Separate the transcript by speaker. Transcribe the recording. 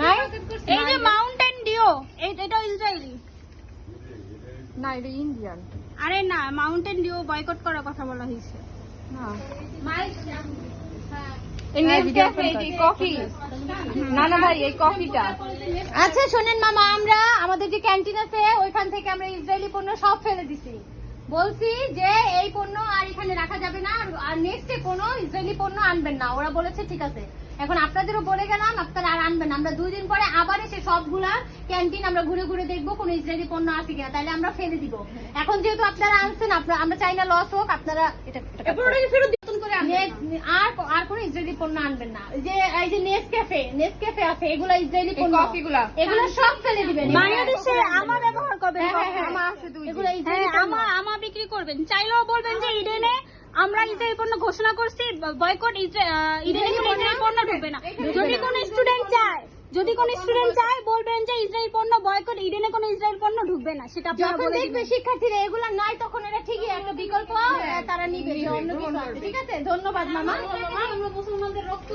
Speaker 1: নাই এই যে মাউন্টেন ডিউ এটা ইসরায়েলি
Speaker 2: না, এটা ইন্ডিয়ান।
Speaker 1: আরে না, মাউন্টেন ডিউ বয়কট করার কথা বলা হয়েছে।
Speaker 2: না,
Speaker 3: কফি না না ভাই, এই কফিটা।
Speaker 2: আচ্ছা শোনেন মামা, আমরা আমাদের যে ক্যান্টিন আছে ওইখান থেকে আমরা ইসরায়েলি পণ্য সব ফেলে দিছি। বলছি যে এই পণ্য আর এখানে রাখা যাবে না, আর নেক্সট এ কোনো ইসরায়েলি পণ্য আনবেন না। ওরা বলেছে ঠিক আছে। এখন আপনাদেরও বলে গেলাম, আপনারা আর আনবেন না। আমরা 2 দিন পরে আবার এসে সবগুলা ক্যান্টিন আমরা ঘুরে ঘুরে দেখবো কোন ইসরায়েলি পণ্য আছে কিনা, তাহলে আমরা ফেলে দিব। এখন যেহেতু আপনারা আনছেন, আমরা চাই না লস হোক, আপনারা এটা ফেরত নতুন করে আর কোন ইসরায়েলি পণ্য আনবেন না। এই যে নেসক্যাফে আছে, এগুলা ইসরায়েলি পণ্য,
Speaker 3: কফিগুলা
Speaker 2: এগুলো সব ফেলে দিবেন।
Speaker 1: বাংলাদেশে আমা ব্যবহার করবেন,
Speaker 2: এগুলো ইসরায়েলি
Speaker 1: আমা বিক্রি করবেন। চাইলেও বলবেন যে ইডেনে আমরা ইসরায়েলি পণ্য ঘোষণা করছি, বয়কট, ইডেনে কোনো ইসরায়েলি পণ্য ঢুকবে না। যদি কোনো স্টুডেন্ট চায় বলবেন যে ইসরায়েল পণ্য বয়কট, ইডেনে কোনো ইসরায়েল পণ্য ঢুকবে না, সেটা আপনারা
Speaker 2: যখন
Speaker 1: বলে
Speaker 2: দেখবে
Speaker 1: দিবেন।
Speaker 2: শিক্ষার্থীরা এগুলা নাই, তখন এটা ঠিকই একটা বিকল্প তারা নিবে, যে অন্য কিছু আছে। ঠিক আছে, ধন্যবাদ মামা। আমরা মুসলমানদের রক্ত